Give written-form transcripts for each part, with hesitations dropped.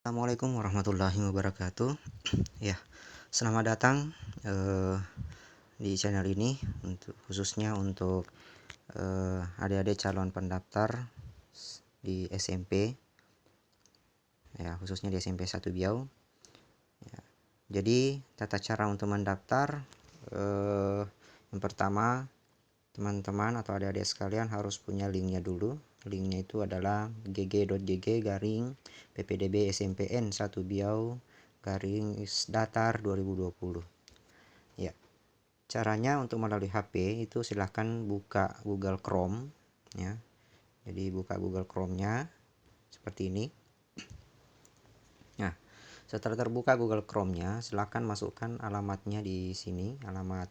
Assalamualaikum warahmatullahi wabarakatuh. Ya, selamat datang di channel ini khususnya untuk adik-adik calon pendaftar di SMP. Ya, khususnya di SMP 1 Biau. Ya, jadi tata cara untuk mendaftar yang pertama, teman-teman atau adik-adik sekalian harus punya linknya dulu. Linknya itu adalah gg.gg/ppdb SMPN 1 Biau /datar 2020. Ya, caranya untuk melalui HP itu silahkan buka Google Chrome ya. Jadi buka Google Chrome-nya seperti ini. Nah, setelah terbuka Google Chrome-nya, silahkan masukkan alamatnya di sini, alamat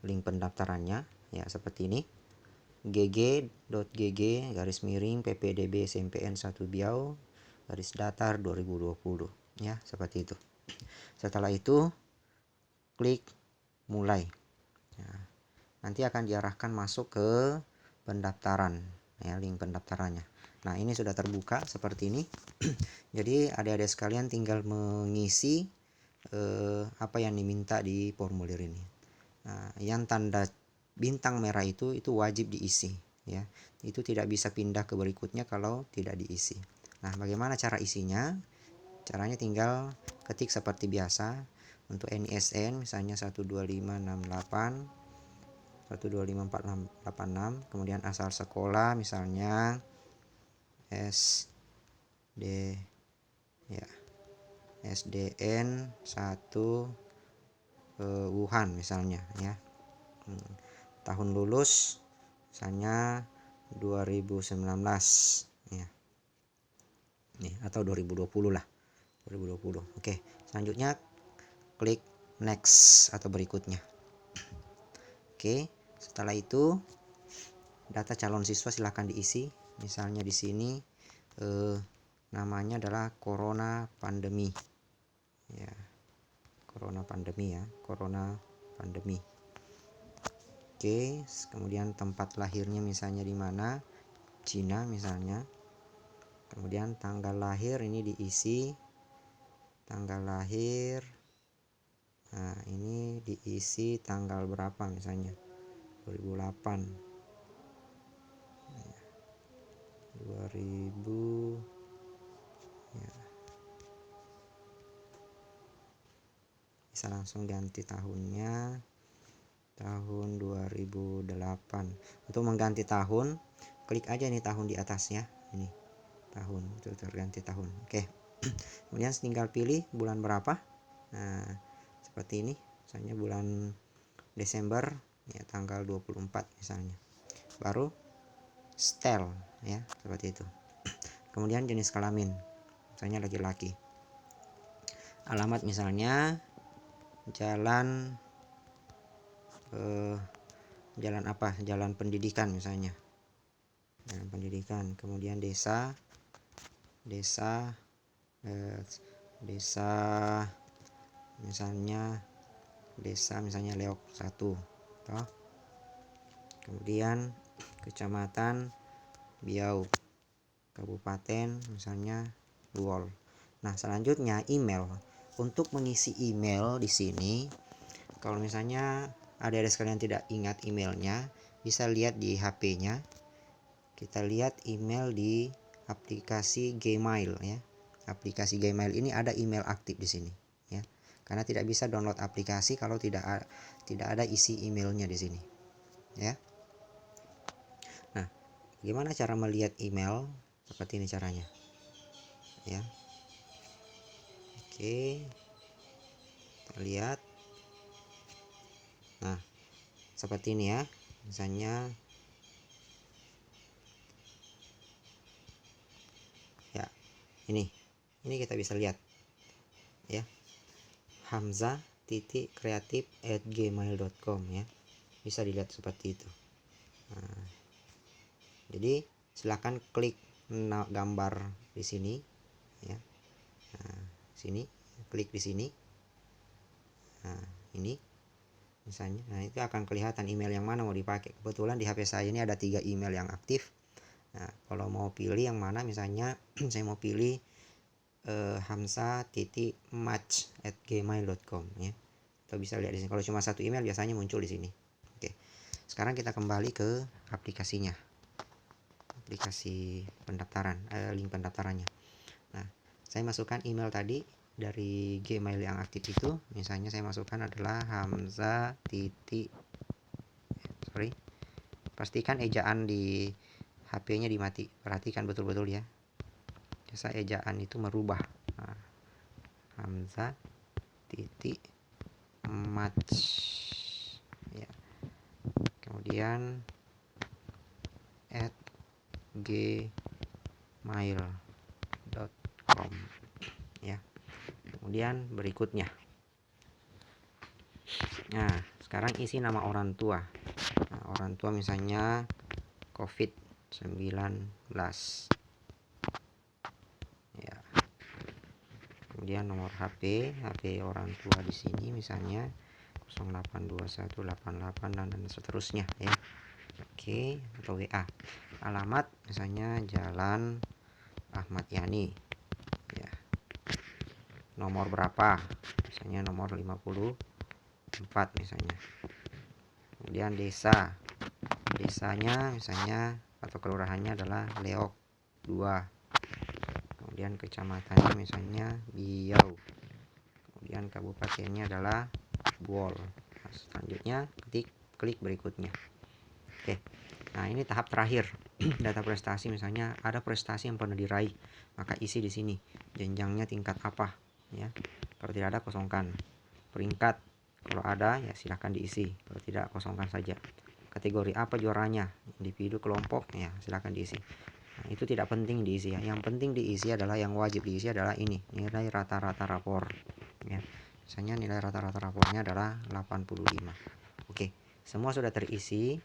link pendaftarannya ya, seperti ini. gg.gg/ppdb SMPN 1 Biau /datar 2020 ya, seperti itu. Setelah itu klik mulai. Nah, nanti akan diarahkan masuk ke pendaftaran ya, link pendaftarannya. Nah, ini sudah terbuka seperti ini. Jadi adik-adik sekalian tinggal mengisi apa yang diminta di formulir ini. Nah, yang tanda bintang merah itu wajib diisi ya. Itu tidak bisa pindah ke berikutnya kalau tidak diisi. Nah, bagaimana cara isinya? Caranya tinggal ketik seperti biasa. Untuk NISN misalnya 12568 1254686, kemudian asal sekolah misalnya SD ya, SDN 1 Wuhan misalnya ya. Tahun lulus misalnya 2019 ya. Nih, atau 2020 lah. 2020. Oke, selanjutnya klik next atau berikutnya. Oke, setelah itu data calon siswa silahkan diisi. Misalnya di sini namanya adalah corona pandemi. Ya. Corona pandemi ya, corona pandemi. Oke, kemudian tempat lahirnya misalnya di mana? Cina misalnya. Kemudian tanggal lahir ini diisi. Tanggal lahir. Nah, ini diisi tanggal berapa misalnya? 2008. 2000 ya. Bisa langsung ganti tahunnya. Tahun 2008. Untuk mengganti tahun, klik aja nih tahun di atasnya. Ini tahun, itu terganti tahun. Oke. Kemudian tinggal pilih bulan berapa. Nah, seperti ini. Misalnya bulan Desember ya, tanggal 24 misalnya. Baru setel ya, seperti itu. Kemudian jenis kelamin. Misalnya laki-laki. Alamat misalnya jalan apa? Jalan pendidikan misalnya. Jalan pendidikan. Kemudian desa misalnya Leok 1 toh. Kemudian kecamatan Biau, kabupaten misalnya Luol. Nah, selanjutnya email. Untuk mengisi email di sini, kalau misalnya adik-adik sekalian tidak ingat emailnya, bisa lihat di HP-nya. Kita lihat email di aplikasi Gmail ya. Aplikasi Gmail ini ada email aktif di sini ya. Karena tidak bisa download aplikasi kalau tidak ada isi emailnya di sini ya. Nah, bagaimana cara melihat email? Seperti ini caranya ya. Oke, kita lihat. Nah, seperti ini ya. Misalnya ya, ini kita bisa lihat ya, hamzah.kreatif@gmail.com ya. Bisa dilihat seperti itu. Nah, jadi silakan klik gambar di sini ya. Nah, sini klik di sini. Nah, ini misalnya, nah itu akan kelihatan email yang mana mau dipakai. Kebetulan di HP saya ini ada 3 email yang aktif. Nah, kalau mau pilih yang mana misalnya saya mau pilih hamsa.match@gmail.com ya. Atau bisa lihat di sini. Kalau cuma satu email biasanya muncul di sini. Oke. Sekarang kita kembali ke aplikasinya. Aplikasi pendaftaran, link pendaftarannya. Nah, saya masukkan email tadi dari Gmail yang aktif itu. Misalnya saya masukkan adalah pastikan ejaan di HP-nya dimati. Perhatikan betul-betul ya. Jasa ejaan itu merubah. Nah, hamsa.match ya. Kemudian @gmail.com ya. Kemudian berikutnya. Nah, sekarang isi nama orang tua. Nah, orang tua misalnya COVID-19 ya. Kemudian nomor HP orang tua di sini misalnya 082188 dan seterusnya ya. Oke, atau WA. Alamat misalnya Jalan Ahmad Yani ya. Nomor berapa? Misalnya nomor 54 misalnya. Kemudian desanya misalnya atau kelurahannya adalah Leok 2. Kemudian kecamatannya misalnya Biau. Kemudian kabupatennya adalah Buol. Nah, selanjutnya klik berikutnya. Oke. Nah, ini tahap terakhir. Data prestasi misalnya ada prestasi yang pernah diraih, maka isi di sini. Jenjangnya tingkat apa ya. Kalau tidak ada kosongkan. Peringkat kalau ada ya silahkan diisi. Kalau tidak kosongkan saja. Kategori apa juaranya? Individu, kelompok ya silahkan diisi. Nah, itu tidak penting diisi ya. Yang penting diisi adalah yang wajib diisi adalah ini, nilai rata-rata rapor ya. Misalnya nilai rata-rata rapornya adalah 85. Oke, semua sudah terisi.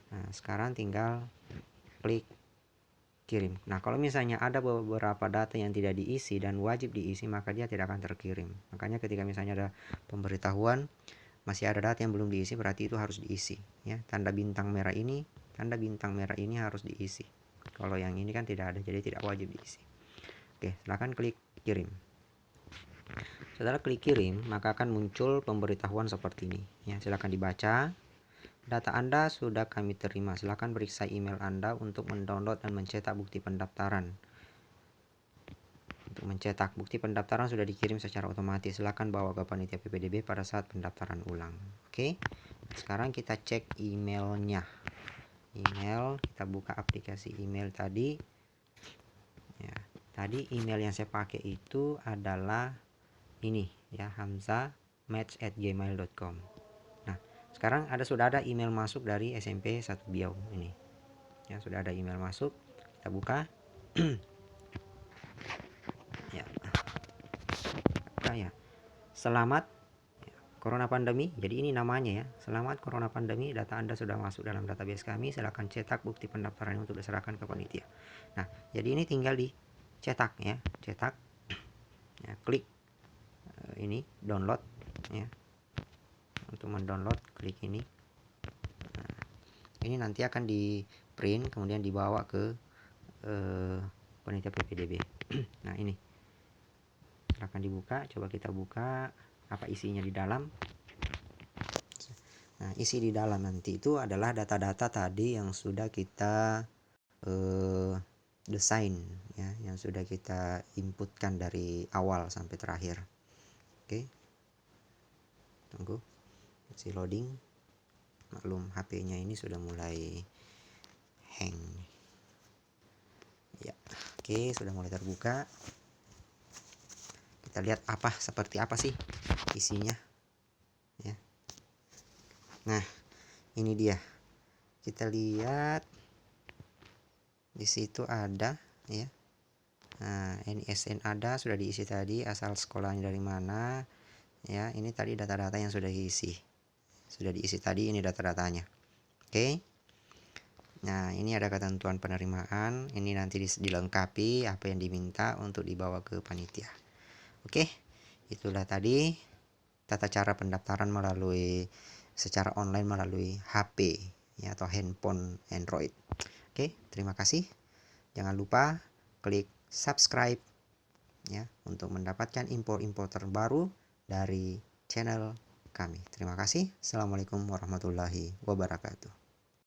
Nah, sekarang tinggal klik kirim. Nah, kalau misalnya ada beberapa data yang tidak diisi dan wajib diisi, maka dia tidak akan terkirim. Makanya ketika misalnya ada pemberitahuan masih ada data yang belum diisi, berarti itu harus diisi ya. Tanda bintang merah ini harus diisi. Kalau yang ini kan tidak ada, jadi tidak wajib diisi. Oke, silakan klik kirim. Setelah klik kirim, maka akan muncul pemberitahuan seperti ini ya. Silakan dibaca. Data Anda sudah kami terima. Silakan periksa email Anda untuk mendownload dan mencetak bukti pendaftaran. Untuk mencetak bukti pendaftaran sudah dikirim secara otomatis. Silakan bawa ke panitia PPDB pada saat pendaftaran ulang. Oke. Sekarang kita cek emailnya. Email, kita buka aplikasi email tadi. Ya, tadi email yang saya pakai itu adalah ini ya, hamsa@match@gmail.com. Nah, sekarang sudah ada email masuk dari SMP 1 Biau ini. Ya, sudah ada email masuk. Kita buka. Ya. Ya. Selamat Corona Pandemi. Jadi ini namanya ya. Selamat Corona Pandemi, data Anda sudah masuk dalam database kami. Silakan cetak bukti pendaftaran untuk diserahkan ke panitia. Nah, jadi ini tinggal dicetak ya. Cetak. Ya, klik ini download ya. Untuk mendownload klik ini. Nah, ini nanti akan di print kemudian dibawa ke panitia PPDB. Nah, ini silakan dibuka. Coba kita buka apa isinya di dalam. Nah, isi di dalam nanti itu adalah data-data tadi yang sudah kita desain ya, yang sudah kita inputkan dari awal sampai terakhir. Oke. Tunggu. Masih loading. Maklum HP-nya ini sudah mulai hang. Ya, oke, sudah mulai terbuka. Kita lihat seperti apa sih isinya. Ya. Nah, ini dia. Kita lihat di situ ada ya. Nah, NISN ada, sudah diisi tadi, asal sekolahnya dari mana. Ya, ini tadi data-data yang sudah diisi. Sudah diisi tadi, ini data-datanya. Oke. Nah, ini ada ketentuan penerimaan. Ini nanti dilengkapi apa yang diminta untuk dibawa ke panitia. Oke. Itulah tadi tata cara pendaftaran secara online melalui HP ya, atau handphone Android. Oke, terima kasih. Jangan lupa klik subscribe ya untuk mendapatkan info-info terbaru dari channel kami. Terima kasih. Assalamualaikum warahmatullahi wabarakatuh.